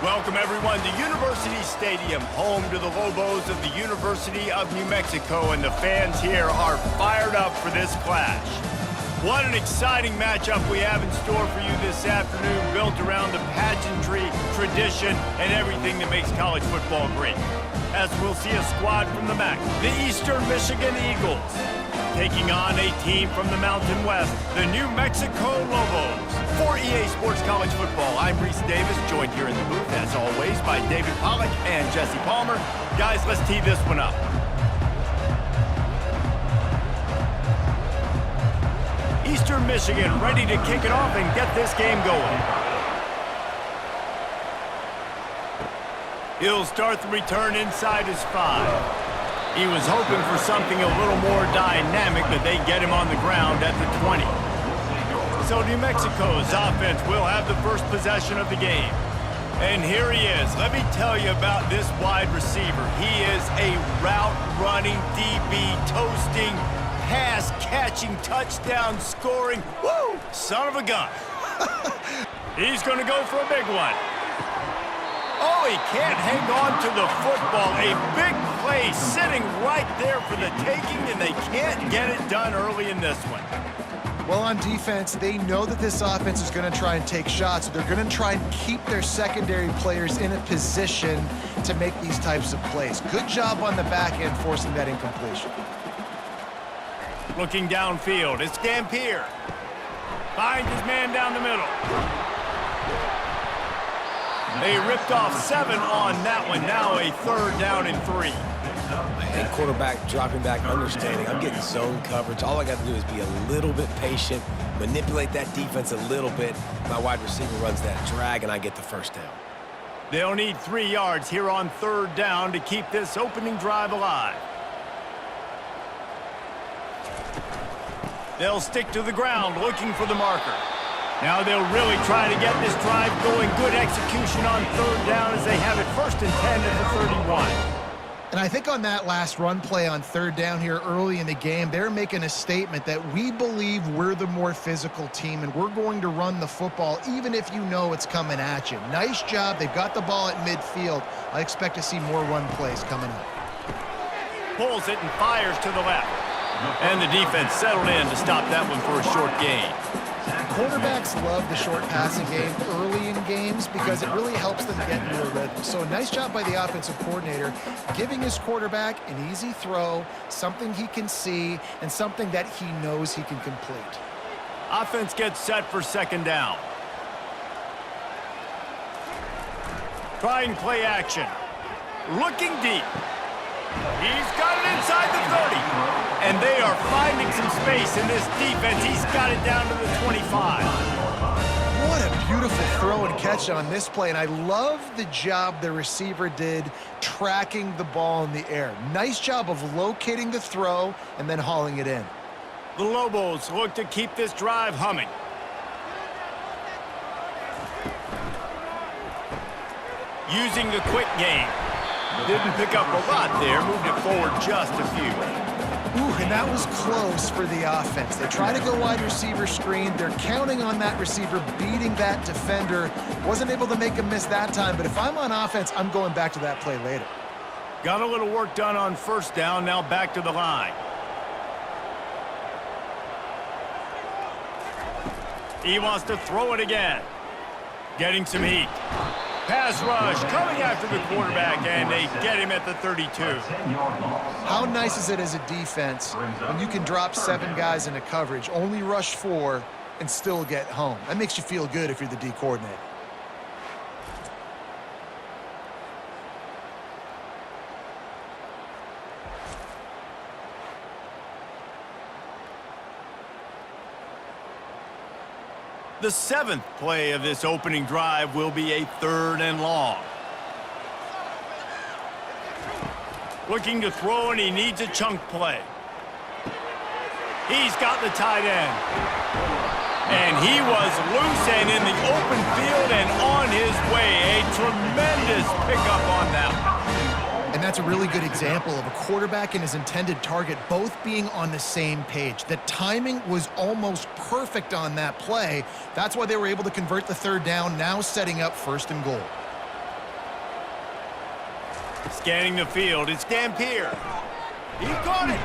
Welcome, everyone, to University Stadium, home to the Lobos of the University of New Mexico, and the fans here are fired up for this clash. What an exciting matchup we have in store for you this afternoon, built around the pageantry, tradition, and everything that makes college football great. As we'll see a squad from the MAC, the Eastern Michigan Eagles, taking on a team from the Mountain West, the New Mexico Lobos. For EA Sports College Football, I'm Reese Davis, joined here in the booth, as always, by David Pollack and Jesse Palmer. Guys, let's tee this one up. Eastern Michigan ready to kick it off and get this game going. He'll start the return inside his 5. He was hoping for something a little more dynamic, but they get him on the ground at the 20. So New Mexico's offense will have the first possession of the game. And here he is. Let me tell you about this wide receiver. He is a route-running DB, toasting, pass-catching, touchdown-scoring, woo, son of a gun. He's going to go for a big one. Oh, he can't hang on to the football. A big play sitting right there for the taking, and they can't get it done early in this one. Well, on defense, they know that this offense is going to try and take shots. So they're going to try and keep their secondary players in a position to make these types of plays. Good job on the back end forcing that incompletion. Looking downfield, it's Dampier. Finds his man down the middle. They ripped off 7 on that one. Now a 3rd down and 3. And quarterback dropping back, understanding I'm getting zone coverage. All I got to do is be a little bit patient, manipulate that defense a little bit. My wide receiver runs that drag, and I get the first down. They'll need 3 yards here on 3rd down to keep this opening drive alive. They'll stick to the ground looking for the marker. Now they'll really try to get this drive going. Good execution on 3rd down as they have it 1st and 10 at the 31. And I think on that last run play on 3rd down here early in the game, they're making a statement that we believe we're the more physical team and we're going to run the football even if you know it's coming at you. Nice job. They've got the ball at midfield. I expect to see more run plays coming up. Pulls it and fires to the left. And the defense settled in to stop that one for a short gain. Quarterbacks love the short passing game early in games because it really helps them get into a rhythm. So a nice job by the offensive coordinator giving his quarterback an easy throw, something he can see, and something that he knows he can complete. Offense gets set for 2nd down. Trying play action. Looking deep. He's got it inside the 30. And they are finding some space in this defense. He's got it down to the 25. What a beautiful throw and catch on this play. And I love the job the receiver did tracking the ball in the air. Nice job of locating the throw and then hauling it in. The Lobos look to keep this drive humming. Using the quick game. Didn't pick up a lot there, moved it forward just a few. Ooh, and that was close for the offense. They try to go wide receiver screen. They're counting on that receiver beating that defender. Wasn't able to make him miss that time, but if I'm on offense, I'm going back to that play later. Got a little work done on 1st down, now back to the line. He wants to throw it again. Getting some heat. Pass rush coming after the quarterback, and they get him at the 32. How nice is it as a defense when you can drop 7 guys into coverage, only rush 4, and still get home? That makes you feel good if you're the D coordinator. The 7th play of this opening drive will be a 3rd and long. Looking to throw, and he needs a chunk play. He's got the tight end. And he was loose and in the open field and on his way. A tremendous pickup on that one. And that's a really good example of a quarterback and his intended target both being on the same page. The timing was almost perfect on that play. That's why they were able to convert the third down, now setting up 1st and goal. Scanning the field, it's Dampier. He caught it.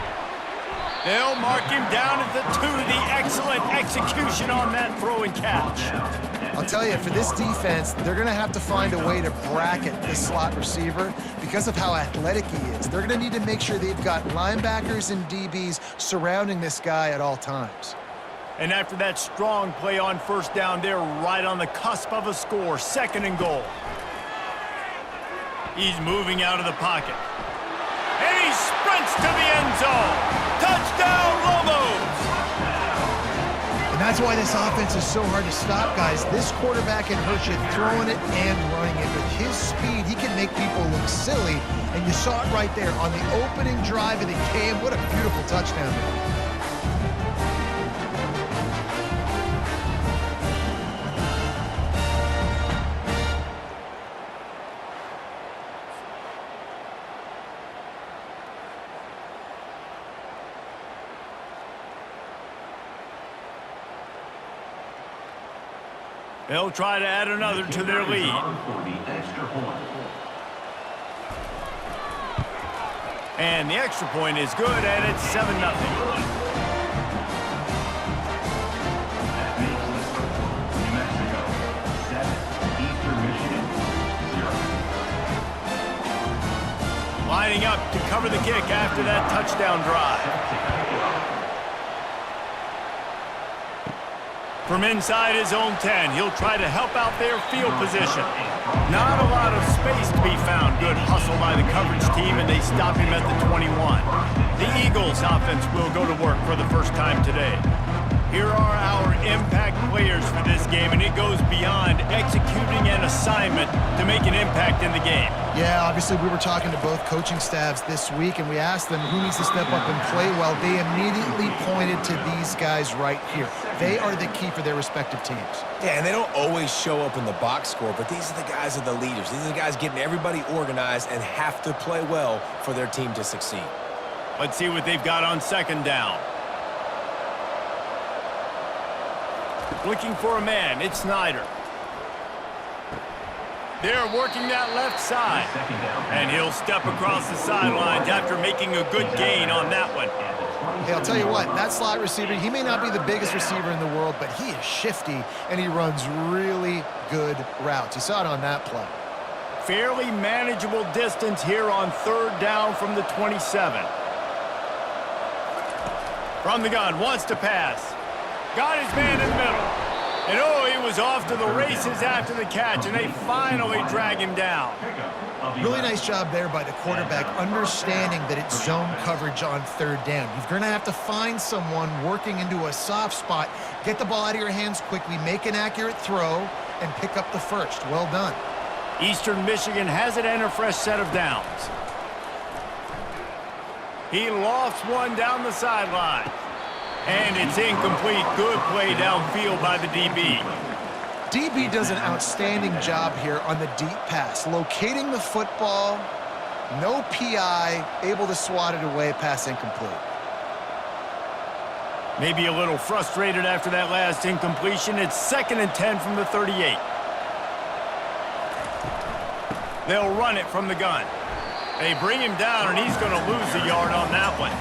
They'll mark him down at the 2. The excellent execution on that throw and catch. I'll tell you, for this defense, they're going to have to find a way to bracket this slot receiver because of how athletic he is. They're going to need to make sure they've got linebackers and DBs surrounding this guy at all times. And after that strong play on 1st down, they're right on the cusp of a score. 2nd and goal. He's moving out of the pocket. And he sprints to the end zone. Touchdown, Lobos! And that's why this offense is so hard to stop, guys. This quarterback can hurt you throwing it and running it. With his speed, he can make people look silly. And you saw it right there on the opening drive of the game. What a beautiful touchdown. They'll try to add another to their lead. And the extra point is good, and it's 7-0. Lining up to cover the kick after that touchdown drive. From inside his own 10, he'll try to help out their field position. Not a lot of space to be found. Good hustle by the coverage team, and they stop him at the 21. The Eagles offense will go to work for the first time today. Here are our impact players for this game, and it goes beyond executing an assignment to make an impact in the game. Yeah, obviously we were talking to both coaching staffs this week, and we asked them who needs to step up and play well. They immediately pointed to these guys right here. They are the key for their respective teams. Yeah, and they don't always show up in the box score, but these are the guys that are the leaders. These are the guys getting everybody organized and have to play well for their team to succeed. Let's see what they've got on 2nd down. Looking for a man, it's Snyder. They're working that left side. And he'll step across the sidelines after making a good gain on that one. Hey, I'll tell you what, that slot receiver, he may not be the biggest receiver in the world, but he is shifty, and he runs really good routes. You saw it on that play. Fairly manageable distance here on 3rd down from the 27. From the gun, wants to pass. Got his man in the middle. And oh, he was off to the races after the catch, and they finally drag him down. Really nice job there by the quarterback, understanding that it's zone coverage on 3rd down. You're going to have to find someone working into a soft spot, get the ball out of your hands quickly, make an accurate throw, and pick up the first. Well done. Eastern Michigan has it and a fresh set of downs. He lofts one down the sideline. And it's incomplete. Good play downfield by the DB. DB does an outstanding job here on the deep pass. Locating the football, no PI, able to swat it away, pass incomplete. Maybe a little frustrated after that last incompletion. It's 2nd and 10 from the 38. They'll run it from the gun. They bring him down, and he's going to lose a yard on that one.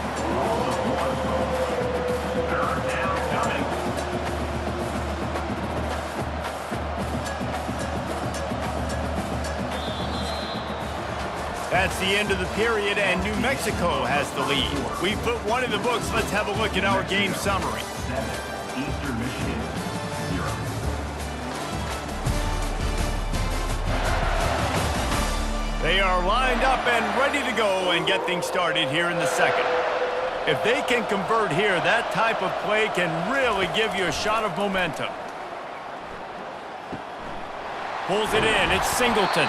That's the end of the period, and New Mexico has the lead. We've put one in the books. Let's have a look at our game summary. Eastern Michigan, 0. They are lined up and ready to go and get things started here in the 2nd. If they can convert here, that type of play can really give you a shot of momentum. Pulls it in. It's Singleton.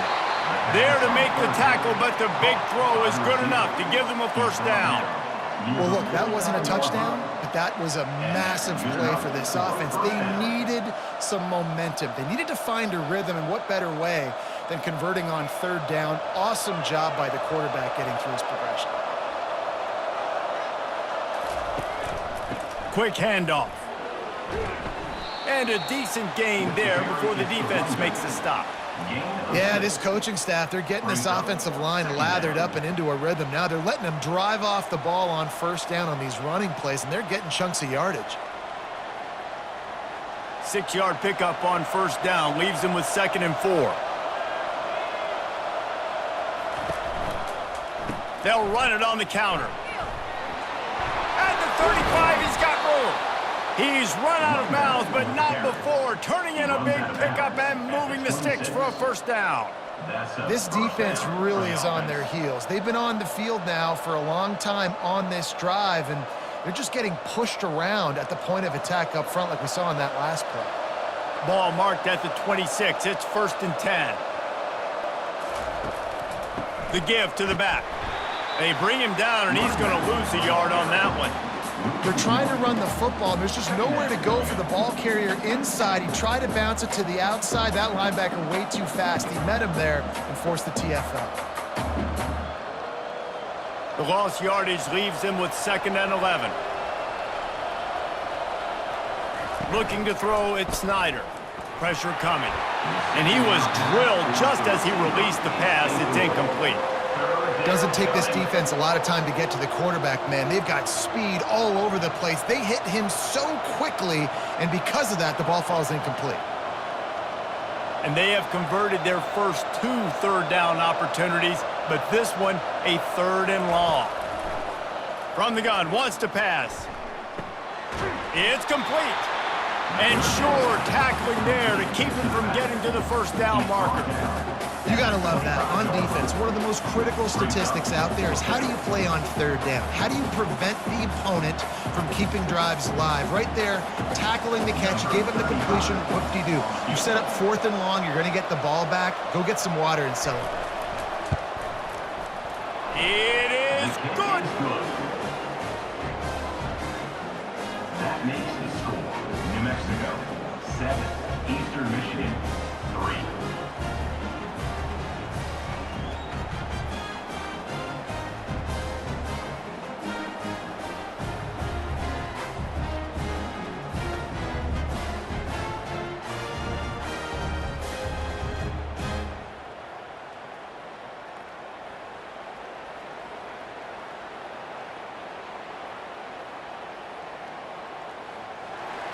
There to make the tackle, but the big throw is good enough to give them a first down. Well, look, that wasn't a touchdown, but that was a massive play for this offense. They needed some momentum. They needed to find a rhythm, and what better way than converting on third down. Awesome job by the quarterback getting through his progression. Quick handoff. And a decent gain there before the defense makes the stop. Yeah, this coaching staff, they're getting this offensive line lathered up and into a rhythm. Now they're letting them drive off the ball on first down on these running plays, and they're getting chunks of yardage. 6-yard pickup on first down leaves them with 2nd and 4. They'll run it on the counter. At the 35, he's got room. He's run out of bounds, but not before turning in a big pickup and moving the sticks for a first down. This defense really is on their heels. They've been on the field now for a long time on this drive, and they're just getting pushed around at the point of attack up front like we saw in that last play. Ball marked at the 26. It's 1st and 10. The give to the back. They bring him down, and he's going to lose a yard on that one. They're trying to run the football, and there's just nowhere to go for the ball carrier inside. He tried to bounce it to the outside. That linebacker way too fast. He met him there and forced the TFL. The lost yardage leaves him with 2nd and 11. Looking to throw, it's Snyder. Pressure coming. And he was drilled just as he released the pass. It's incomplete. Doesn't take this defense a lot of time to get to the quarterback, man. They've got speed all over the place. They hit him so quickly, and because of that, the ball falls incomplete. And they have converted their first 2 third-down opportunities, but this one a 3rd and long. From the gun, wants to pass. It's complete. And sure, tackling there to keep him from getting to the first down marker. You got to love that. On defense, one of the most critical statistics out there is how do you play on third down? How do you prevent the opponent from keeping drives alive? Right there, tackling the catch. You gave him the completion. Whoop-de-doo. You set up 4th and long. You're going to get the ball back. Go get some water and celebrate. It is good. That makes the score. New Mexico 7, Eastern Michigan 3.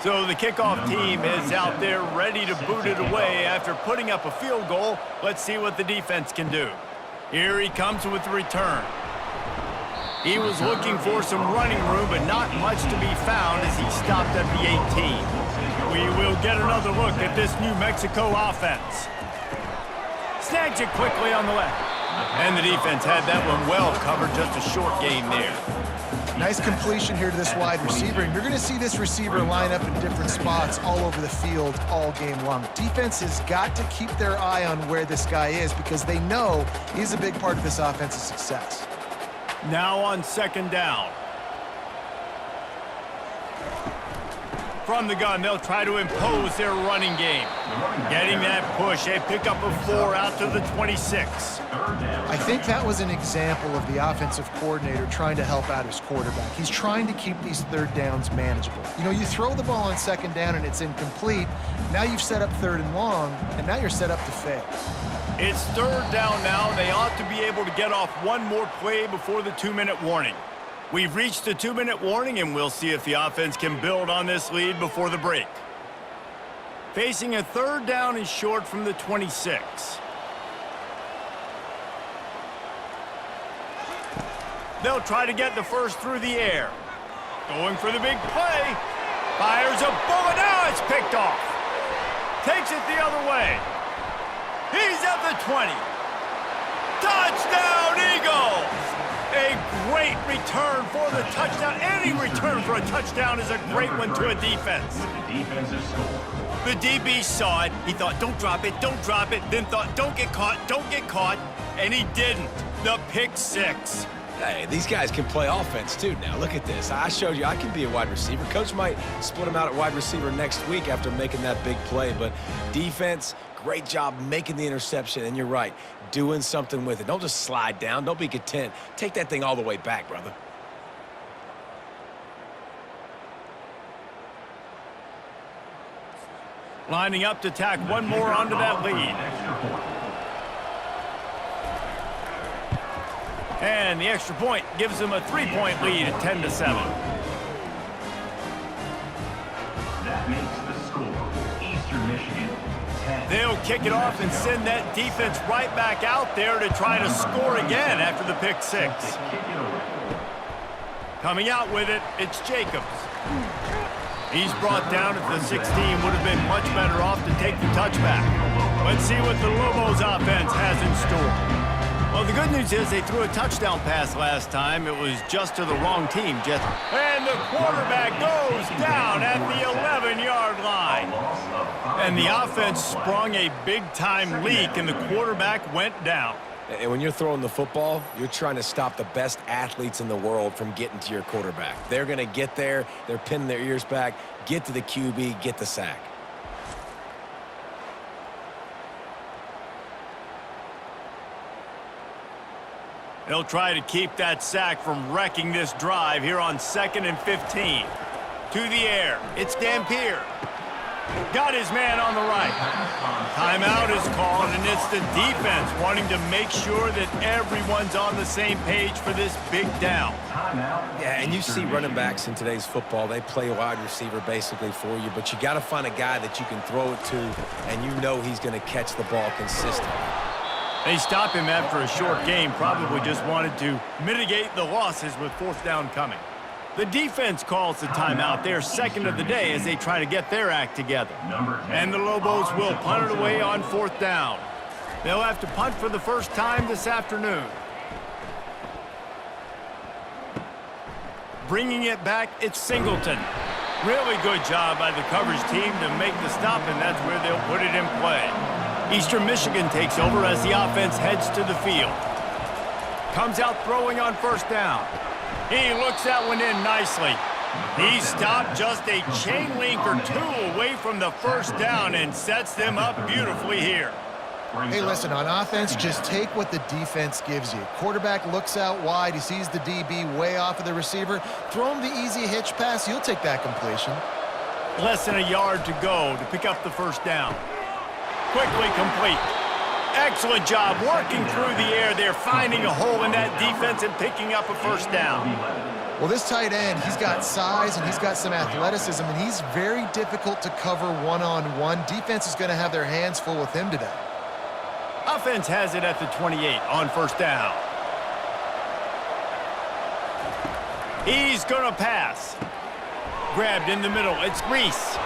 So the kickoff team is out there ready to boot it away after putting up a field goal. Let's see what the defense can do. Here he comes with the return. He was looking for some running room, but not much to be found as he stopped at the 18. We will get another look at this New Mexico offense. Snags it quickly on the left. And the defense had that one well covered, just a short gain there. Nice completion here to this wide receiver, and you're going to see this receiver line up in different spots all over the field all game long. Defense has got to keep their eye on where this guy is because they know he's a big part of this offense's success. Now on 2nd down. From the gun, they'll try to impose their running game. Getting that push, a pickup of 4 out to the 26. I think that was an example of the offensive coordinator trying to help out his quarterback. He's trying to keep these third downs manageable. You know, you throw the ball on 2nd down and it's incomplete. Now you've set up 3rd and long, and now you're set up to fail. It's 3rd down now. They ought to be able to get off one more play before the 2-minute warning. We've reached the 2-minute warning, and we'll see if the offense can build on this lead before the break. Facing a 3rd down and short from the 26. They'll try to get the first through the air. Going for the big play. Fires a bullet. Now it's picked off. Takes it the other way. He's at the 20. Touchdown, Eagles! A great return for the touchdown. Any return for a touchdown is a great one to a defense. The defensive score. The DB saw it. He thought, don't drop it, don't drop it. Then thought, don't get caught, and he didn't. The pick 6. Hey, these guys can play offense too now. Look at this. I showed you I can be a wide receiver. Coach might split him out at wide receiver next week after making that big play. But defense, great job making the interception. And you're right, doing something with it. Don't just slide down. Don't be content. Take that thing all the way back, brother. Lining up to tack one more onto that lead. And the extra point gives them a 3-point lead at 10-7. That makes the score Eastern Michigan 10. They'll kick it off and send that defense right back out there to try to score again after the pick six. Kick it away. Coming out with it, it's Jacobs. He's brought down at the 16, would have been much better off to take the touchback. Let's see what the Lobos offense has in store. Well, the good news is they threw a touchdown pass last time. It was just to the wrong team, Jeff. And the quarterback goes down at the 11-yard line. And the offense sprung a big-time leak, and the quarterback went down. And when you're throwing the football, you're trying to stop the best athletes in the world from getting to your quarterback. They're going to get there. They're pinning their ears back, get to the QB, get the sack. They'll try to keep that sack from wrecking this drive here on 2nd and 15. To the air, it's Dampier. Got his man on the right. Timeout is called, and it's the defense wanting to make sure that everyone's on the same page for this big down. Yeah, and you see running backs in today's football, they play wide receiver basically for you, but you got to find a guy that you can throw it to, and you know he's going to catch the ball consistently. They stop him after a short game, probably just wanted to mitigate the losses with 4th down coming. The defense calls the timeout, their second of the day, as they try to get their act together. And the Lobos will punt it away on 4th down. They'll have to punt for the first time this afternoon. Bringing it back, it's Singleton. Really good job by the coverage team to make the stop, and that's where they'll put it in play. Eastern Michigan takes over as the offense heads to the field. Comes out throwing on 1st down. He looks that one in nicely. He stopped just a chain link or two away from the 1st down and sets them up beautifully here. Hey, listen, on offense, just take what the defense gives you. Quarterback looks out wide. He sees the DB way off of the receiver. Throw him the easy hitch pass. You'll take that completion. Less than a yard to go to pick up the 1st down. Quickly complete. Excellent job working through the air there, finding a hole in that defense and picking up a 1st down. Well, this tight end, he's got size and he's got some athleticism, and he's very difficult to cover one-on-one. Defense is going to have their hands full with him today. Offense has it at the 28 on 1st down. He's going to pass. Grabbed in the middle. It's Reese.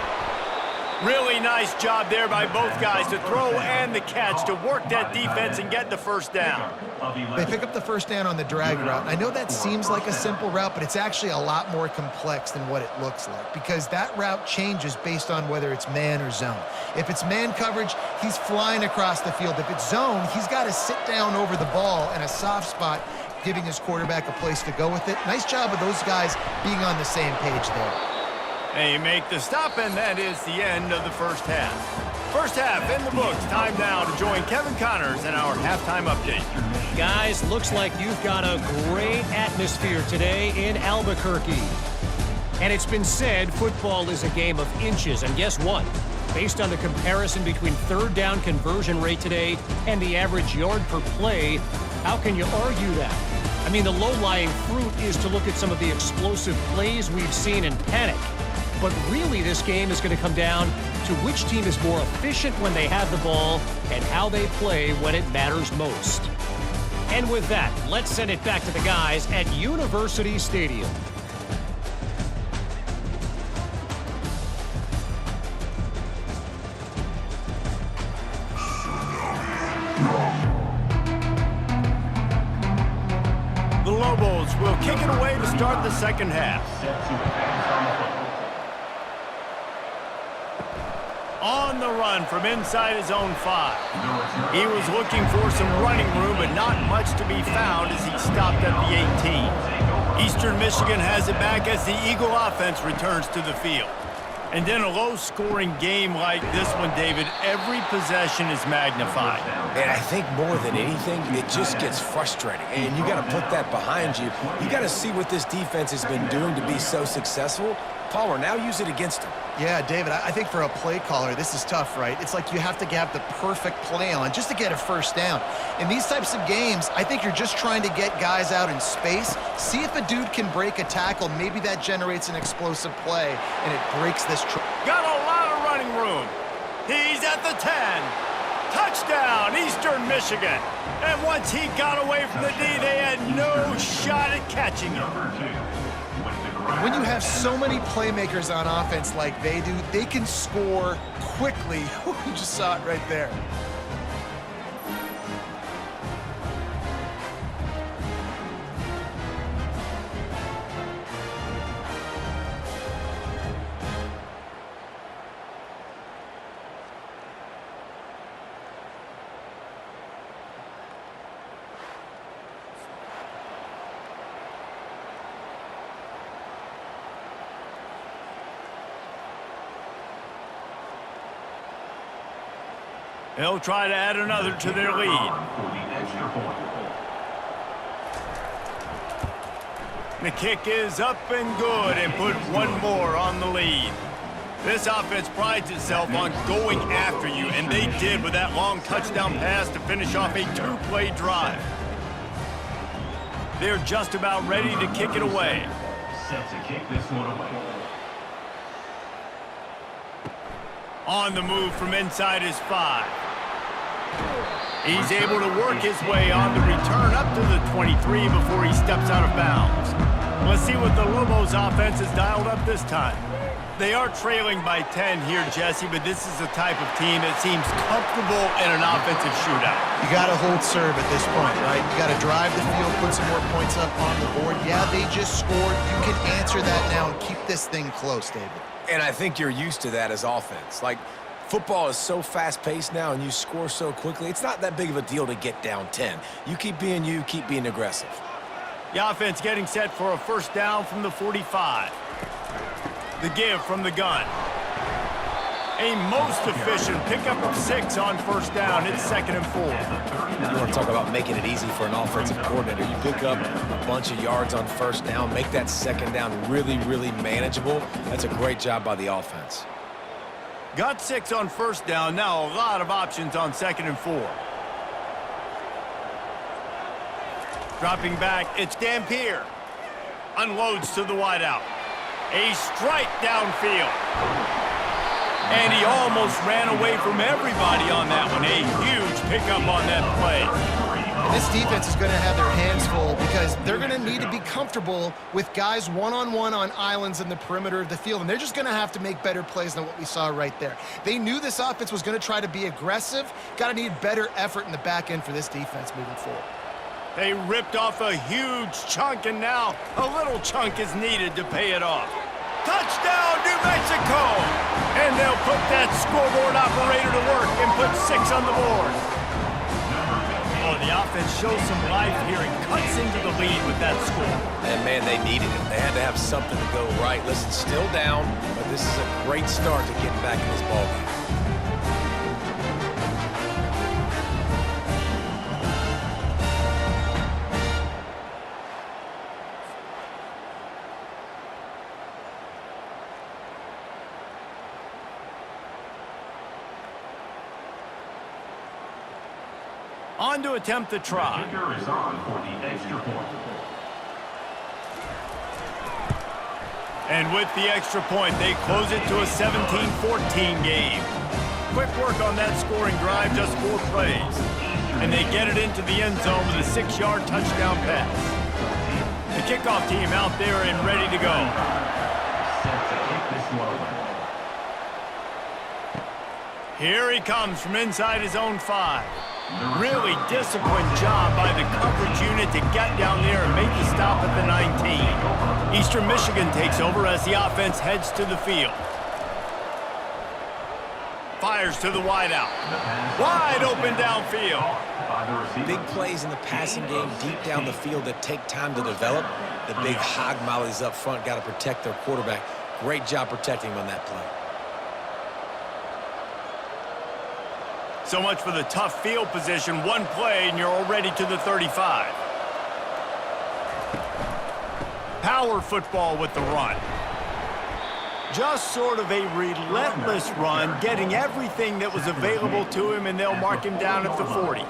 Really nice job there by both guys to throw and the catch to work that defense and get the 1st down. They pick up the 1st down on the drag route. I know that seems like a simple route, but it's actually a lot more complex than what it looks like, because that route changes based on whether it's man or zone. If it's man coverage, he's flying across the field. If it's zone, he's got to sit down over the ball in a soft spot, giving his quarterback a place to go with it. Nice job of those guys being on the same page there. They make the stop, and that is the end of the 1st half. 1st half in the books. Time now to join Kevin Connors in our halftime update. Guys, looks like you've got a great atmosphere today in Albuquerque. And it's been said football is a game of inches. And guess what? Based on the comparison between 3rd down conversion rate today and the average yard per play, how can you argue that? I mean, the low-lying fruit is to look at some of the explosive plays we've seen in panic. But really, this game is going to come down to which team is more efficient when they have the ball and how they play when it matters most. And with that, let's send it back to the guys at University Stadium. The Lobos will kick it away to start the 2nd half. On the run from inside his own 5. He was looking for some running room, but not much to be found as he stopped at the 18. Eastern Michigan has it back as the Eagle offense returns to the field. And in a low-scoring game like this one, David, every possession is magnified. And I think more than anything, it just gets frustrating. And you got to put that behind you. You got to see what this defense has been doing to be so successful. Palmer, now use it against him. Yeah, David, I think for a play caller, this is tough, right? It's like you have to have the perfect play on just to get a first down. In these types of games, I think you're just trying to get guys out in space, see if a dude can break a tackle. Maybe that generates an explosive play, and it breaks this. Got a lot of running room. He's at the 10. Touchdown, Eastern Michigan. And once he got away from the D, they had no shot at catching him. When you have so many playmakers on offense like they do, they can score quickly. You just saw it right there. They'll try to add another to their lead. The kick is up and good and put one more on the lead. This offense prides itself on going after you, and they did with that long touchdown pass to finish off a 2-play drive. They're just about ready to kick it away. Set to kick this one away. On the move from inside his 5. He's able to work his way on the return up to the 23 before he steps out of bounds. Let's see what the Lobos offense has dialed up this time. They are trailing by 10 here, Jesse, but this is the type of team that seems comfortable in an offensive shootout. You got to hold serve at this point, right? You got to drive the field, put some more points up on the board. Yeah, they just scored. You can answer that now and keep this thing close, David. And I think you're used to that as offense. Like, football is so fast-paced now and you score so quickly, it's not that big of a deal to get down 10. You keep being aggressive. The offense getting set for a first down from the 45. The give from the gun. A most efficient pickup of 6 on first down. It's 2nd and 4. You want to talk about making it easy for an offensive coordinator. You pick up a bunch of yards on first down, make that 2nd down really, really manageable. That's a great job by the offense. Got 6 on first down. Now a lot of options on 2nd and 4. Dropping back, it's Dampier. Unloads to the wideout. A strike downfield. And he almost ran away from everybody on that one. A huge pickup on that play. This defense is going to have their hands full because they're going to need to be comfortable with guys one-on-one on islands in the perimeter of the field, and they're just going to have to make better plays than what we saw right there. They knew this offense was going to try to be aggressive. Got to need better effort in the back end for this defense moving forward. They ripped off a huge chunk, and now a little chunk is needed to pay it off. Touchdown, New Mexico! And they'll put that scoreboard operator to work and put 6 on the board. Oh, the offense shows some life here and cuts into the lead with that score. And, man, they needed it. They had to have something to go right. Listen, still down, but this is a great start to getting back in this ballgame. On to attempt the try. The kicker is on for the extra point. And with the extra point, they close it to a 17-14 game. Quick work on that scoring drive, just 4 plays. And they get it into the end zone with a 6-yard touchdown pass. The kickoff team out there and ready to go. Set to kick this one away. Here he comes from inside his own 5. Really disciplined job by the coverage unit to get down there and make the stop at the 19. Eastern Michigan takes over as the offense heads to the field. fires to the wideout. Wide open downfield. By the receiver. Big plays in the passing game deep down the field that take time to develop. The big hog mollies up front got to protect their quarterback. Great job protecting him on that play. So much for the tough field position. One play, and you're already to the 35. Power football with the run. Just sort of a relentless run, getting everything that was available to him, and they'll mark him down at the 40.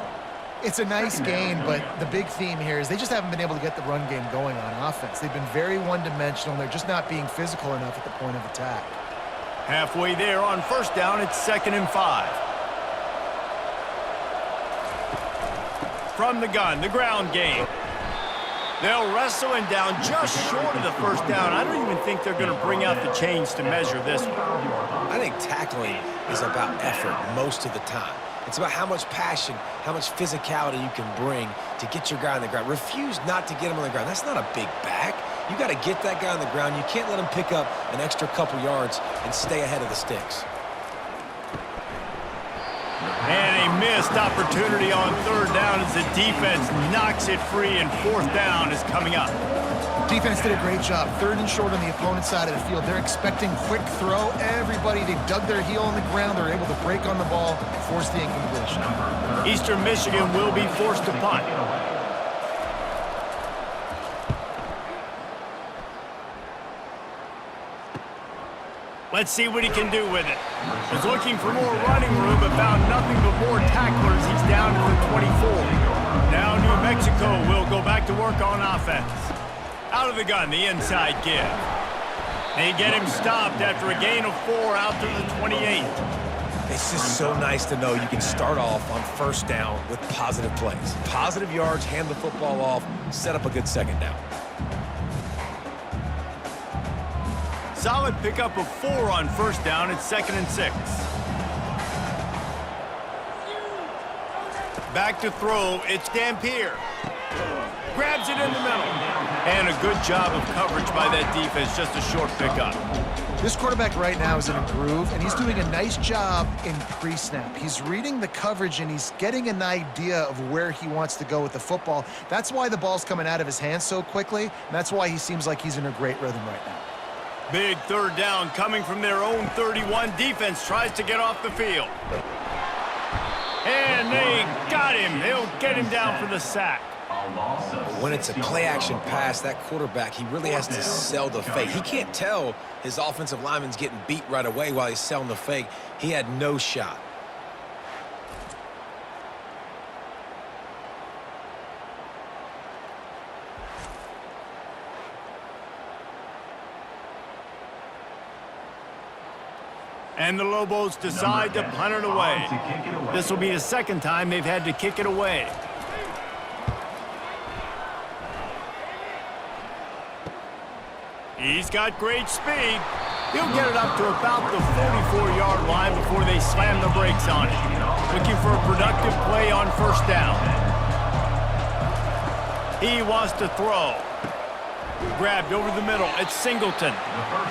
It's a nice gain, but the big theme here is they just haven't been able to get the run game going on offense. They've been very one-dimensional, and they're just not being physical enough at the point of attack. Halfway there on first down, it's 2nd and 5. From the gun, the ground game. They'll wrestle him down just short of the first down. I don't even think they're going to bring out the chains to measure this one. I think tackling is about effort most of the time. It's about how much passion, how much physicality you can bring to get your guy on the ground. Refuse not to get him on the ground. That's not a big back. You got to get that guy on the ground. You can't let him pick up an extra couple yards and stay ahead of the sticks. And a missed opportunity on 3rd down as the defense knocks it free, and 4th down is coming up. Defense did a great job. 3rd and short on the opponent's side of the field. They're expecting quick throw. Everybody, they dug their heel on the ground. They're able to break on the ball, force the incompletion. Eastern Michigan will be forced to punt. Let's see what he can do with it. Was looking for more running room, but found nothing but more tacklers. He's down to the 24. Now New Mexico will go back to work on offense. Out of the gun, the inside give. They get him stopped after a gain of 4 out to the 28. It's just so nice to know you can start off on first down with positive plays. Positive yards, hand the football off, set up a good second down. Solid pickup of 4 on first down. It's 2nd and 6. Back to throw. It's Dampier. Grabs it in the middle. And a good job of coverage by that defense. Just a short pickup. This quarterback right now is in a groove, and he's doing a nice job in pre-snap. He's reading the coverage, and he's getting an idea of where he wants to go with the football. That's why the ball's coming out of his hands so quickly, and that's why he seems like he's in a great rhythm right now. Big 3rd down coming from their own 31. Defense tries to get off the field. And they got him. They'll get him down for the sack. When it's a play-action pass, that quarterback, he really has to sell the fake. He can't tell his offensive lineman's getting beat right away while he's selling the fake. He had no shot. And the Lobos decide to punt it away. This will be the 2nd time they've had to kick it away. He's got great speed. He'll get it up to about the 44-yard line before they slam the brakes on it. Looking for a productive play on first down. He wants to throw. Grabbed over the middle. It's Singleton.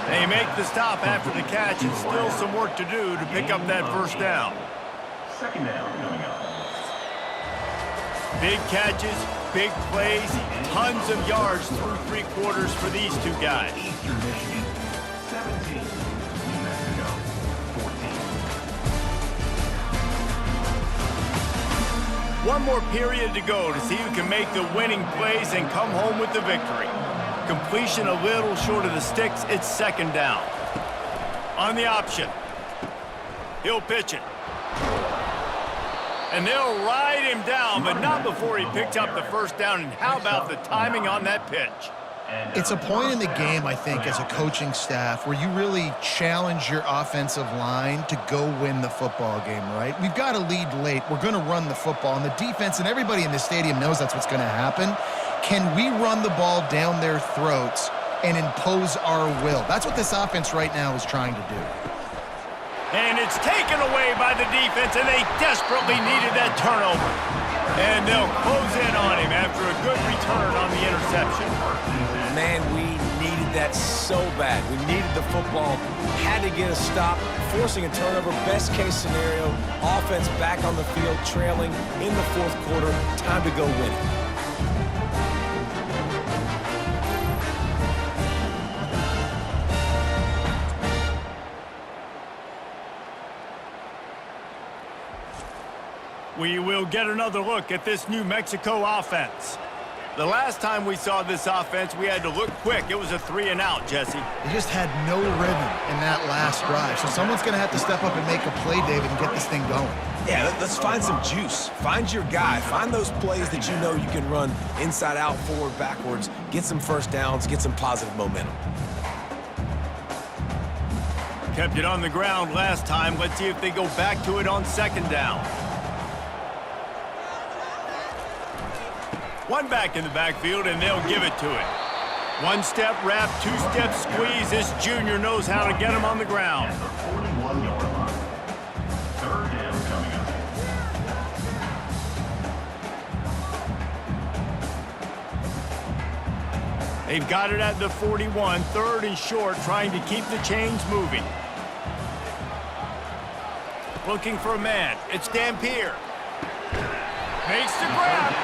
They make the stop after the catch, and still some work to do to pick up that first down. 2nd down coming up. Big catches, big plays, tons of yards through 3 quarters for these two guys. Eastern Michigan, 17. New Mexico, 14. One more period to go to see who can make the winning plays and come home with the victory. Completion a little short of the sticks. It's 2nd down. On the option. He'll pitch it. And they'll ride him down, but not before he picks up the first down. And how about the timing on that pitch? It's a point in the game, I think, as a coaching staff where you really challenge your offensive line to go win the football game, right? We've got to lead late. We're going to run the football, and the defense and everybody in the stadium knows that's what's going to happen. Can we run the ball down their throats and impose our will? That's what this offense right now is trying to do. And it's taken away by the defense, and they desperately needed that turnover. And they'll close in on him after a good return on the interception. Man, we needed that so bad. We needed the football, had to get a stop, forcing a turnover. Best case scenario, offense back on the field, trailing in the fourth quarter. Time to go win it. We will get another look at this New Mexico offense. The last time we saw this offense, we had to look quick. It was a 3-and-out, Jesse. They just had no rhythm in that last drive. So someone's going to have to step up and make a play, David, and get this thing going. Yeah, let's find some juice. Find your guy. Find those plays that you know you can run inside out, forward, backwards. Get some first downs. Get some positive momentum. Kept it on the ground last time. Let's see if they go back to it on second down. One back in the backfield, and they'll give it to it. One-step wrap, two-step squeeze. This junior knows how to get him on the ground. At the 41-yard line. Third down coming up. They've got it at the 41, third and short, trying to keep the chains moving. Looking for a man. It's Dampier. Makes the grab.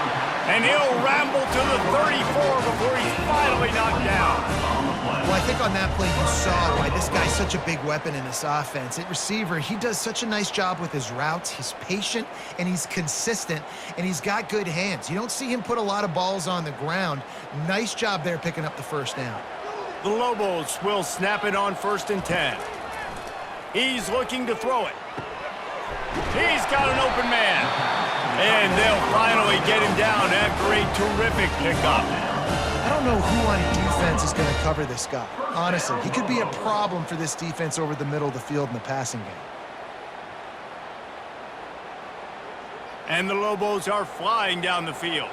And he'll ramble to the 34 before he's finally knocked down. Well, I think on that play you saw why this guy's such a big weapon in this offense. At receiver, he does such a nice job with his routes. He's patient, and he's consistent, and he's got good hands. You don't see him put a lot of balls on the ground. Nice job there picking up the first down. The Lobos will snap it on 1st and 10. He's looking to throw it. He's got an open man. And they'll finally get him down after a terrific pickup. I don't know who on defense is going to cover this guy. Honestly, he could be a problem for this defense over the middle of the field in the passing game. And the Lobos are flying down the field.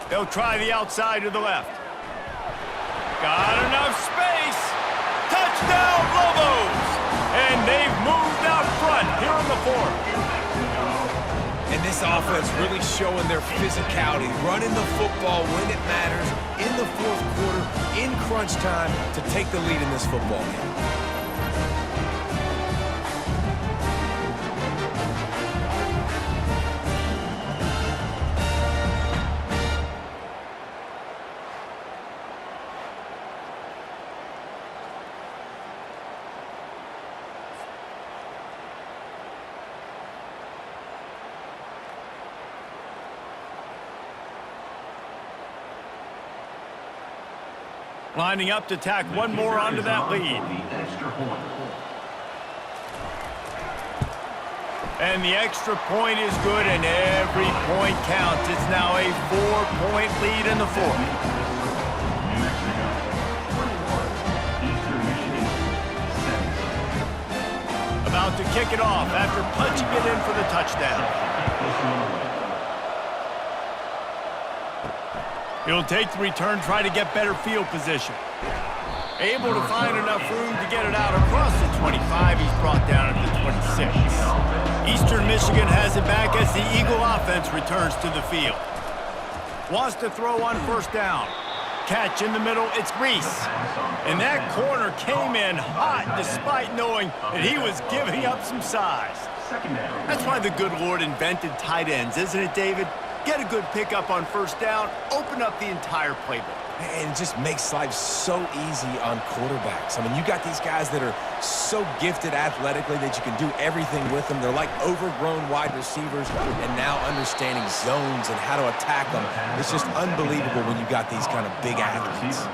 They'll try the outside to the left. Got enough space. Touchdown, Lobos! And they've moved out front here in the fourth. And this offense really showing their physicality, running the football when it matters, in the fourth quarter, in crunch time, to take the lead in this football game. Lining up to tack one more onto that lead. The extra point. And the extra point is good, and every point counts. It's now a 4-point lead in the fourth. New Mexico, 21. Eastern Michigan, 7. About to kick it off after punching it in for the touchdown. He'll take the return, try to get better field position. Able to find enough room to get it out across the 25. He's brought down at the 26. Eastern Michigan has it back as the Eagle offense returns to the field. Wants to throw on 1st down. Catch in the middle, it's Reese. And that corner came in hot despite knowing that he was giving up some size. That's why the good Lord invented tight ends, isn't it, David? Get a good pickup on 1st down, open up the entire playbook. And it just makes life so easy on quarterbacks. I mean, you got these guys that are so gifted athletically that you can do everything with them. They're like overgrown wide receivers, and now understanding zones and how to attack them. It's just unbelievable when you got these kind of big athletes.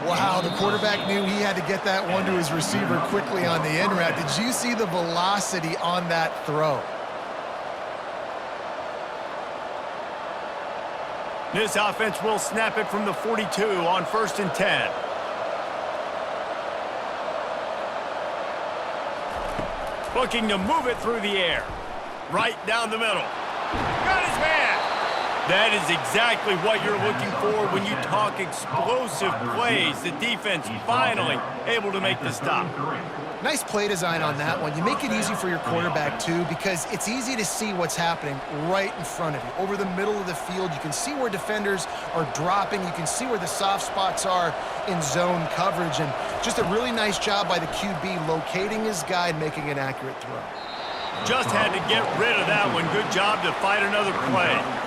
Wow, the quarterback knew he had to get that one to his receiver quickly on the in route. Did you see the velocity on that throw? This offense will snap it from the 42 on 1st and 10. Looking to move it through the air. Right down the middle. Got his man. That is exactly what you're looking for when you talk explosive plays. The defense finally able to make the stop. Nice play design on that one. You make it easy for your quarterback, too, because it's easy to see what's happening right in front of you. Over the middle of the field, you can see where defenders are dropping. You can see where the soft spots are in zone coverage. And just a really nice job by the QB locating his guy and making an accurate throw. Just had to get rid of that one. Good job to fight another play.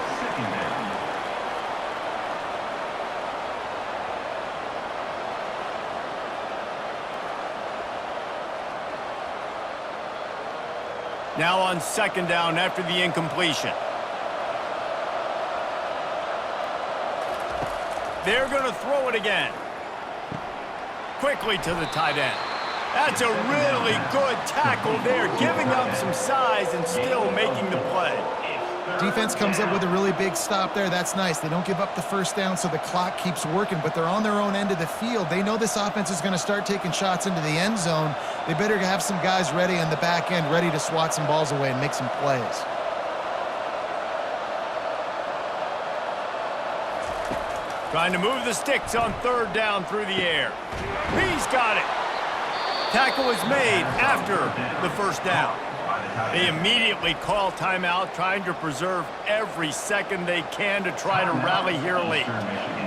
Now on second down after the incompletion. They're going to throw it again. Quickly to the tight end. That's a really good tackle there, giving up some size and still making the play. Defense comes up with a really big stop there. That's nice. They don't give up the first down, so the clock keeps working, but they're on their own end of the field. They know this offense is going to start taking shots into the end zone. They better have some guys ready on the back end, ready to swat some balls away and make some plays. Trying to move the sticks on third down through the air. He's got it. Tackle is made after the first down. They immediately call timeout, trying to preserve every second they can to try to rally here late.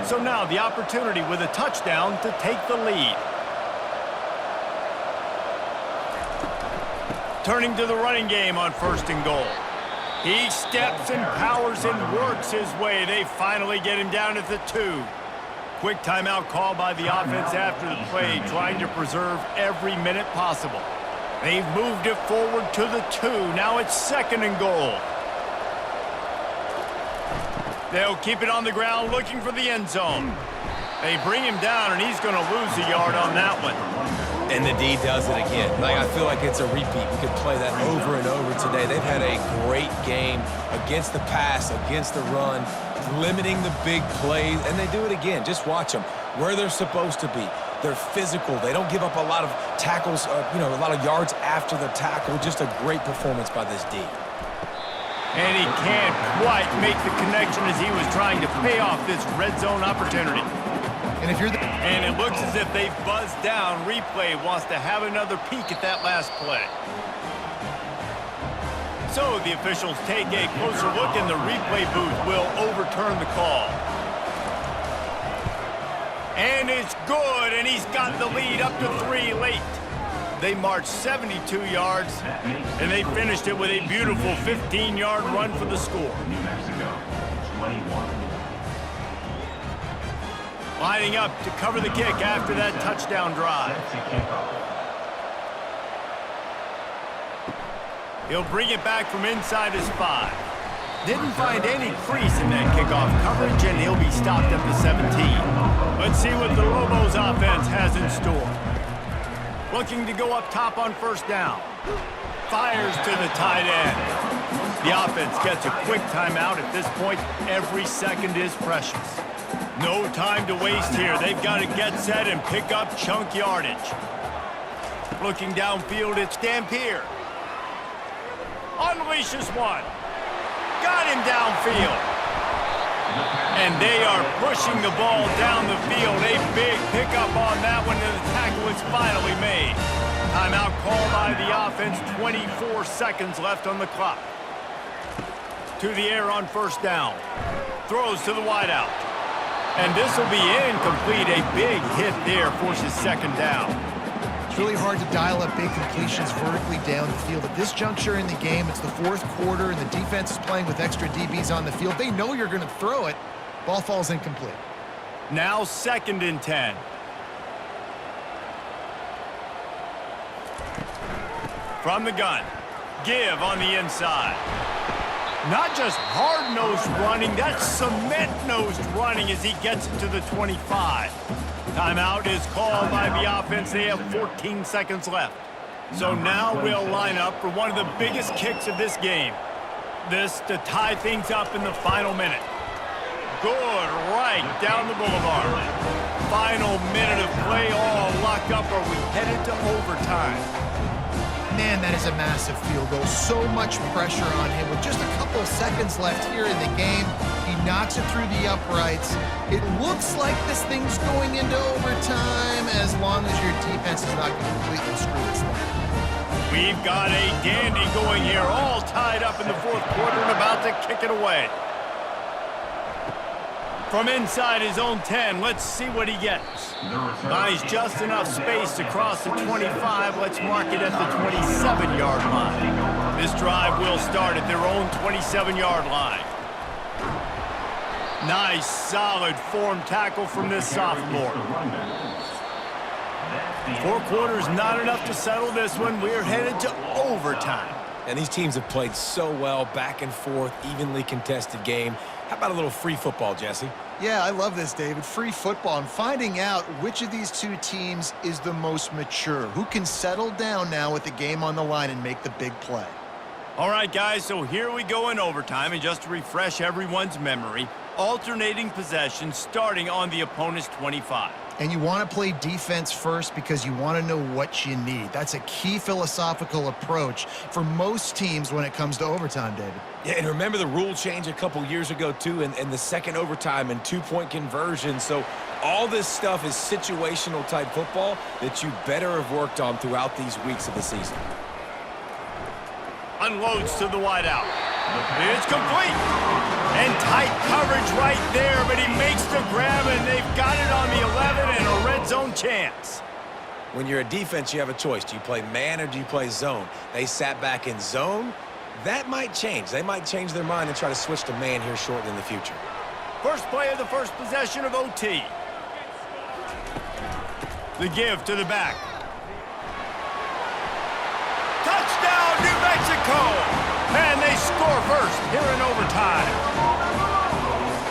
So now the opportunity with a touchdown to take the lead. Turning to the running game on first and goal. He steps and powers and works his way. They finally get him down at the 2. Quick timeout call by the offense after the play, trying to preserve every minute possible. They've moved it forward to the 2. Now it's second and goal. They'll keep it on the ground looking for the end zone. They bring him down, and he's going to lose a yard on that one. And the D does it again. Like, I feel like it's a repeat. We could play that over and over today. They've had a great game against the pass, against the run, limiting the big plays, and they do it again. Just watch them where they're supposed to be. They're physical. They don't give up a lot of tackles, a lot of yards after the tackle. Just a great performance by this D. And he can't quite make the connection as he was trying to pay off this red zone opportunity. And it looks as if they've buzzed down. Replay wants to have another peek at that last play. So the officials take a closer look, and the replay booth will overturn the call. And it's good, and he's got the lead up to 3 late. They marched 72 yards, and they finished it with a beautiful 15-yard run for the score. New Mexico, 21. Lining up to cover the kick after that touchdown drive. He'll bring it back from inside his 5. Didn't find any crease in that kickoff coverage, and he'll be stopped at the 17. Let's see what the Lobos offense has in store. Looking to go up top on first down. Fires to the tight end. The offense gets a quick timeout. At this point, every second is precious. No time to waste here. They've got to get set and pick up chunk yardage. Looking downfield, it's Dampier. Unleashes one. Got him downfield. And they are pushing the ball down the field. A big pickup on that one, and the tackle is finally made. Timeout call by the offense. 24 seconds left on the clock. To the air on first down. Throws to the wideout. And this will be incomplete. A big hit there forces second down. It's really hard to dial up big completions vertically down the field. At this juncture in the game, it's the fourth quarter, and the defense is playing with extra DBs on the field. They know you're going to throw it. Ball falls incomplete. Now second and 10. From the gun. Give on the inside. Not just hard-nosed running, that's cement-nosed running as he gets it to the 25. Timeout is called by the offense. They have 14 seconds left. So now we'll line up for one of the biggest kicks of this game. This to tie things up in the final minute. Good, right down the boulevard. Final minute of play, all locked up. Are we headed to overtime? Man, that is a massive field goal. So much pressure on him with just a couple seconds left here in the game. He knocks it through the uprights. It looks like this thing's going into overtime as long as your defense is not going to completely screw its leg. We've got a dandy going here, all tied up in the fourth quarter and about to kick it away. From inside his own 10, let's see what he gets. Buys just enough space to cross the 25. Let's mark it at the 27-yard line. This drive will start at their own 27-yard line. Nice, solid form tackle from this sophomore. 4 quarters, not enough to settle this one. We're headed to overtime. And these teams have played so well, back and forth, evenly contested game. How about a little free football, Jesse? Yeah, I love this, David. Free football and finding out which of these two teams is the most mature, who can settle down now with the game on the line and make the big play. All right, guys, so here we go in overtime, and just to refresh everyone's memory, alternating possession starting on the opponent's 25. And you want to play defense first because you want to know what you need. That's a key philosophical approach for most teams when it comes to overtime, David. Yeah, and remember the rule change a couple years ago, too, and the second overtime and two-point conversion. So all this stuff is situational type football that you better have worked on throughout these weeks of the season. Unloads to the wideout. It's complete. And tight coverage right there, but he makes the grab, and they've got it on the 11 and a red zone chance. When you're a defense, you have a choice. Do you play man or do you play zone? They sat back in zone. That might change. They might change their mind and try to switch to man here shortly in the future. First play of the first possession of OT. The give to the back. Touchdown, New Mexico! And they score first here in overtime.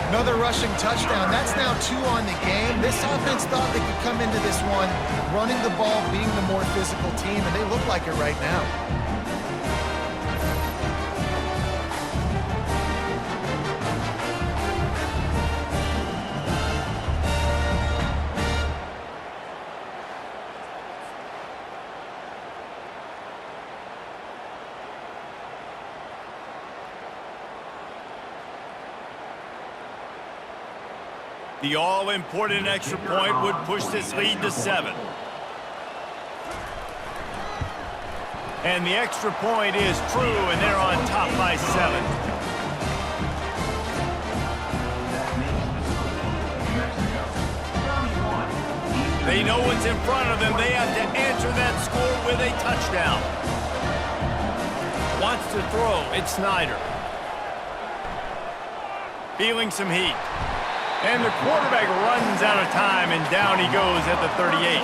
Another rushing touchdown. That's now 2 on the game. This offense thought they could come into this one running the ball, being the more physical team, and they look like it right now. The all-important extra point would push this lead to 7. And the extra point is true, and they're on top by 7. They know what's in front of them. They have to answer that score with a touchdown. Wants to throw. It's Snyder. Feeling some heat. And the quarterback runs out of time, and down he goes at the 38.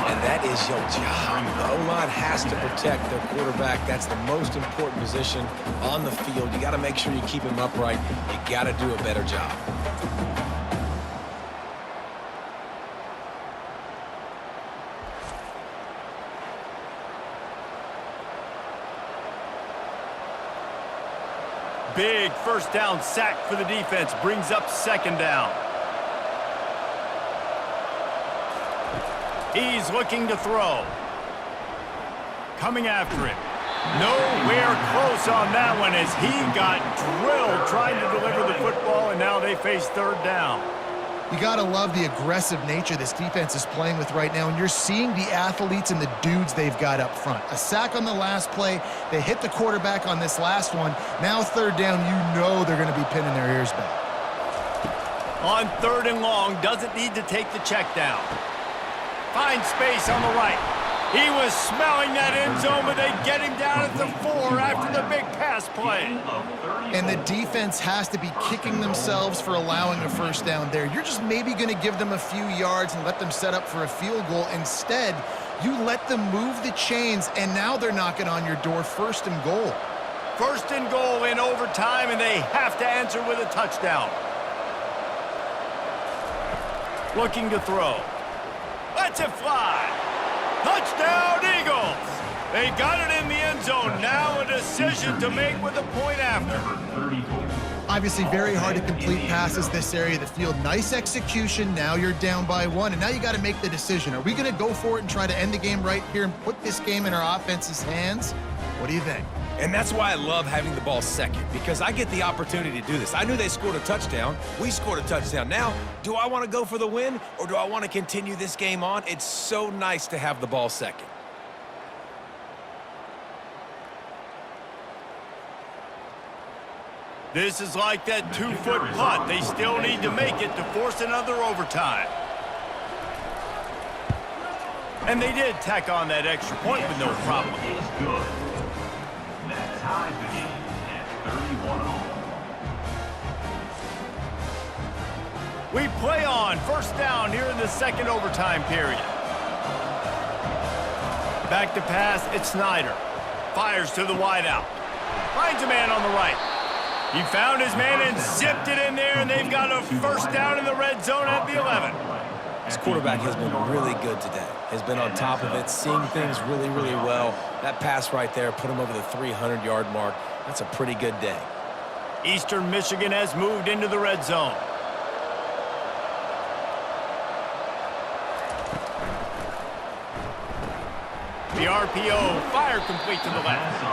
And that is your job. The O-line has to protect their quarterback. That's the most important position on the field. You got to make sure you keep him upright. You got to do a better job. Big first down sack for the defense, brings up second down. He's looking to throw. Coming after him. Nowhere close on that one as he got drilled trying to deliver the football, and now they face third down. You got to love the aggressive nature this defense is playing with right now, and you're seeing the athletes and the dudes they've got up front. A sack on the last play. They hit the quarterback on this last one. Now third down, you know they're going to be pinning their ears back. On third and long, doesn't need to take the check down. Finds space on the right. He was smelling that end zone, but they get him down at the 4 after the big pass play. And the defense has to be kicking themselves for allowing a first down there. You're just maybe going to give them a few yards and let them set up for a field goal. Instead, you let them move the chains, and now they're knocking on your door, first and goal. First and goal in overtime, and they have to answer with a touchdown. Looking to throw. Lets it fly. Touchdown, Eagles! They got it in the end zone. Now a decision to make with a point after. Obviously very hard to complete passes this area of the field. Nice execution. Now you're down by 1, and now you got to make the decision. Are we going to go for it and try to end the game right here and put this game in our offense's hands? What do you think? And that's why I love having the ball second, because I get the opportunity to do this. I knew they scored a touchdown. We scored a touchdown. Now, do I want to go for the win, or do I want to continue this game on? It's so nice to have the ball second. This is like that 2-foot putt. They still need to make it to force another overtime. And they did tack on that extra point with no problem. Is good. That ties the game at 31 all. We play on first down here in the second overtime period. Back to pass, it's Snyder. Fires to the wideout. Finds a man on the right. He found his man and zipped it in there, and they've got a first down in the red zone at the 11. This quarterback has been really good today. Has been on top of it, seeing things really, really well. That pass right there put him over the 300-yard mark. That's a pretty good day. Eastern Michigan has moved into the red zone. The RPO, fire complete to the left.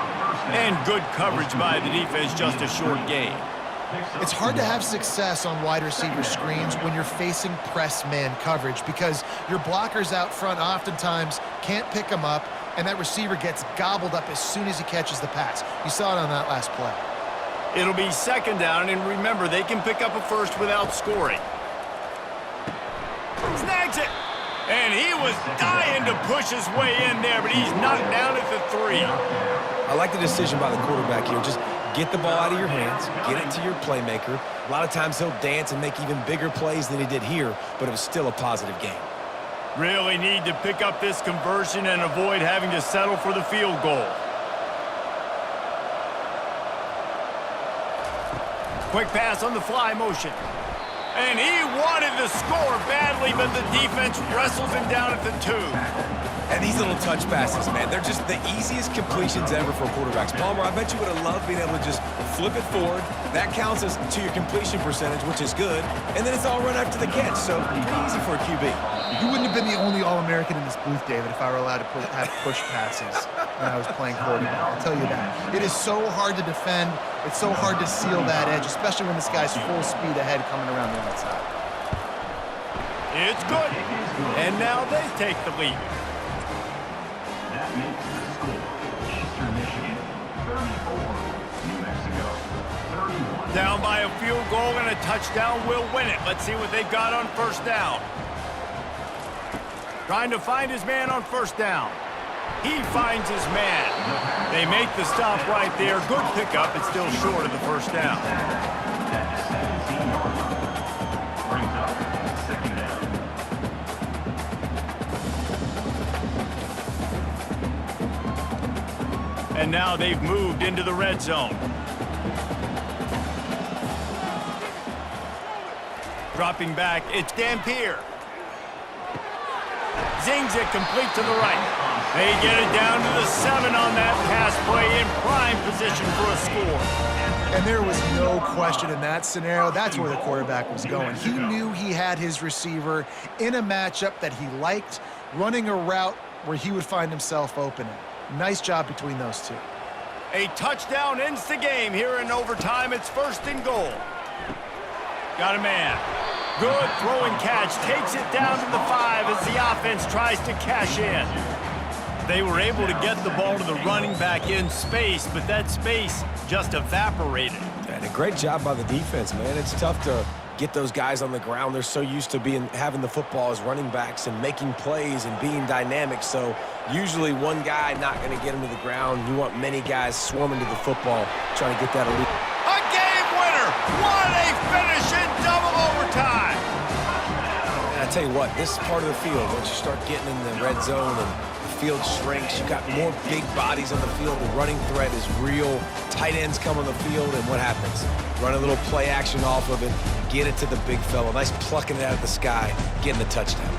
And good coverage by the defense, just a short gain. It's hard to have success on wide receiver screens when you're facing press man coverage because your blockers out front oftentimes can't pick them up, and that receiver gets gobbled up as soon as he catches the pass. You saw it on that last play. It'll be second down, and remember, they can pick up a first without scoring. Snags it! And he was dying to push his way in there, but he's knocked down at the 3. I like the decision by the quarterback here. Just get the ball out of your hands, get it to your playmaker. A lot of times he'll dance and make even bigger plays than he did here, but it was still a positive game. Really need to pick up this conversion and avoid having to settle for the field goal. Quick pass on the fly motion. And he wanted to score badly, but the defense wrestles him down at the 2. And these little touch passes, man, they're just the easiest completions ever for quarterbacks. Palmer, I bet you would have loved being able to just flip it forward. That counts as to your completion percentage, which is good. And then it's all run after the catch, so pretty easy for a QB. You wouldn't have been the only All-American in this booth, David, if I were allowed to have push passes when I was playing quarterback. I'll tell you that. It is so hard to defend. It's so hard to seal that edge, especially when this guy's full speed ahead coming around the outside. It's good. And now they take the lead. That makes the score Eastern Michigan 34, New Mexico 31. Down by a field goal and a touchdown will win it. Let's see what they've got on first down. Trying to find his man on first down. He finds his man. They make the stop right there. Good pickup. It's still short of the first down. That 17-yard line brings up second down. And now they've moved into the red zone. Dropping back, it's Dampier. Zings it complete to the right. They get it down to the 7 on that pass play in prime position for a score. And there was no question in that scenario. That's where the quarterback was going. He knew he had his receiver in a matchup that he liked, running a route where he would find himself opening. Nice job between those two. A touchdown ends the game here in overtime. It's first and goal. Got a man. Good throw and catch. Takes it down to the 5 as the offense tries to cash in. They were able to get the ball to the running back in space, but that space just evaporated. And a great job by the defense, man. It's tough to get those guys on the ground. They're so used to having the football as running backs and making plays and being dynamic. So usually one guy not going to get him to the ground. You want many guys swarming to the football, trying to get that elite. A game winner! What a finish in double overtime! And I tell you what, this part of the field, once you start getting in the red zone and the field shrinks, you got more big bodies on the field. The running threat is real. Tight ends come on the field, and what happens? Run a little play action off of it, get it to the big fella. Nice plucking it out of the sky, getting the touchdown.